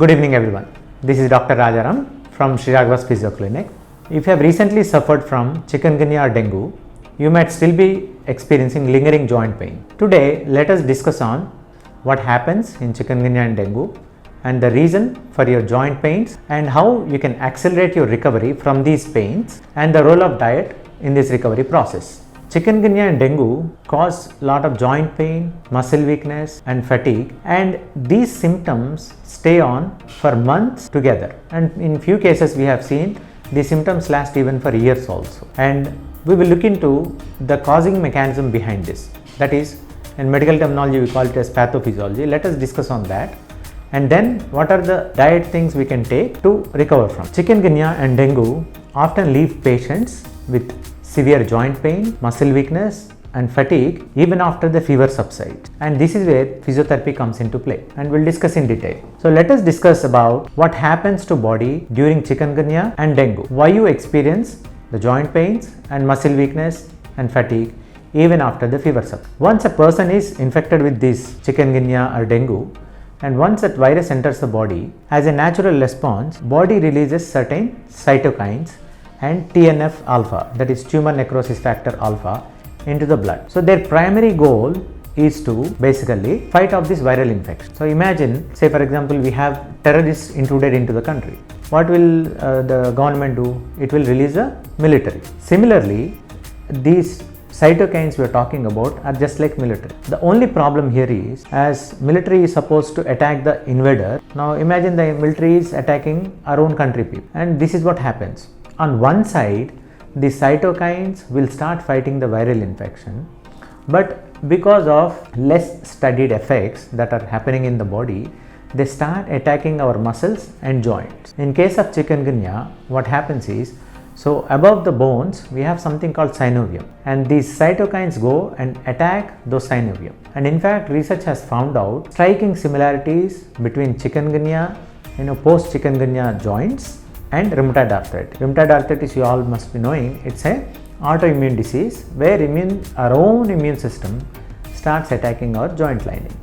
Good evening everyone. This is Dr. Rajaram from Raghava's Physio clinic. If you have recently suffered from chikungunya or dengue, you might still be experiencing lingering joint pain. Today, let us discuss on what happens in chikungunya and dengue and the reason for your joint pains and how you can accelerate your recovery from these pains and the role of diet in this recovery process. Chikungunya and dengue cause a lot of joint pain, muscle weakness and fatigue, and these symptoms stay on for months together, and in few cases we have seen these symptoms last even for years also. And we will look into the causing mechanism behind this. That is, in medical terminology we call it as pathophysiology. Let us discuss on that, and then what are the diet things we can take to recover from. Chikungunya and dengue often leave patients with severe joint pain, muscle weakness and fatigue even after the fever subsides, and this is where physiotherapy comes into play, and we'll discuss in detail. So let us discuss about what happens to body during chikungunya and dengue, why you experience the joint pains and muscle weakness and fatigue even after the fever subsides. Once a person is infected with this chikungunya or dengue, and once that virus enters the body, as a natural response, body releases certain cytokines and TNF alpha, that is tumor necrosis factor alpha, into the blood. So their primary goal is to basically fight off this viral infection. So imagine, say for example, we have terrorists intruded into the country. What will the government do? It will release a military. Similarly, these cytokines we are talking about are just like military. The only problem here is, as military is supposed to attack the invader, now imagine the military is attacking our own country people, and this is what happens. On one side, the cytokines will start fighting the viral infection, but because of less studied effects that are happening in the body, they start attacking our muscles and joints. In case of chikungunya, what happens is, so above the bones we have something called synovium, and these cytokines go and attack those synovium. And in fact, research has found out striking similarities between chikungunya, post chikungunya joints and rheumatoid arthritis. Rheumatoid arthritis, you all must be knowing, it's a autoimmune disease where our own immune system starts attacking our joint linings.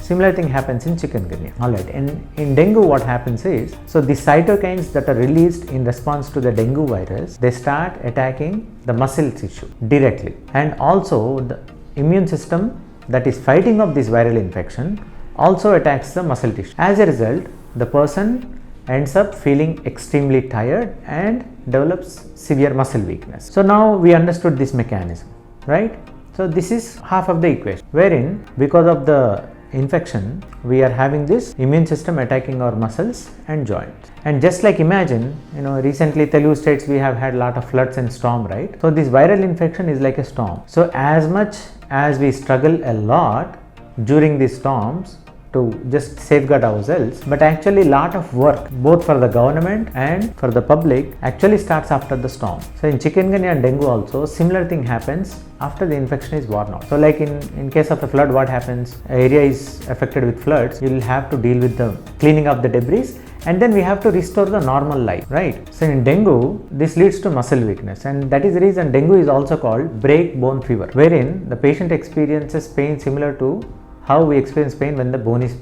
Similar thing happens in chikungunya. Alright, in dengue what happens is, so the cytokines that are released in response to the dengue virus, they start attacking the muscle tissue directly, and also the immune system that is fighting off this viral infection also attacks the muscle tissue. As a result, the person ends up feeling extremely tired and develops severe muscle weakness. So now we understood this mechanism, right? So this is half of the equation, wherein because of the infection we are having this immune system attacking our muscles and joints. And just like imagine, recently Telugu states we have had a lot of floods and storm, right? So this viral infection is like a storm. So as much as we struggle a lot during these storms to just safeguard ourselves, but actually lot of work both for the government and for the public actually starts after the storm. So in chikungunya and dengue also similar thing happens after the infection is worn out. So like in case of a flood, what happens? Area is affected with floods, you will have to deal with the cleaning of the debris, and then we have to restore the normal life, right? So in dengue, this leads to muscle weakness, and that is the reason dengue is also called break bone fever, wherein the patient experiences pain similar to how we experience pain when the bone is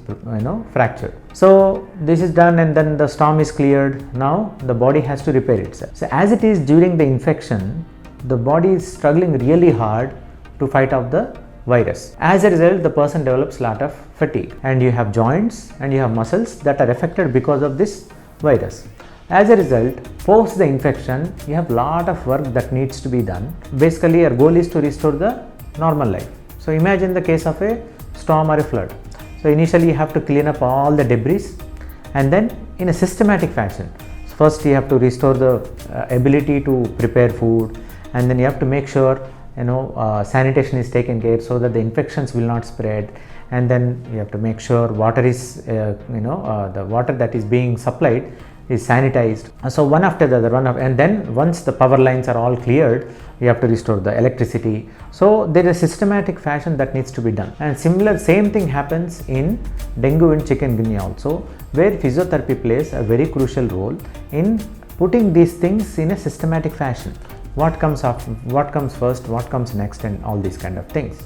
fractured. So this is done, and then the storm is cleared. Now the body has to repair itself. So as it is during the infection, the body is struggling really hard to fight off the virus. As a result, the person develops a lot of fatigue, and you have joints and you have muscles that are affected because of this virus. As a result, post the infection, you have a lot of work that needs to be done. Basically, our goal is to restore the normal life. So imagine the case of a storm or a flood. So initially you have to clean up all the debris, and then in a systematic fashion, first you have to restore the ability to prepare food, and then you have to make sure sanitation is taken care so that the infections will not spread, and then you have to make sure water is the water that is being supplied is sanitized. So one after the other, and then once the power lines are all cleared, you have to restore the electricity. So there is a systematic fashion that needs to be done, and same thing happens in dengue and chikungunya also, where physiotherapy plays a very crucial role in putting these things in a systematic fashion. What comes first, what comes next, and all these kind of things.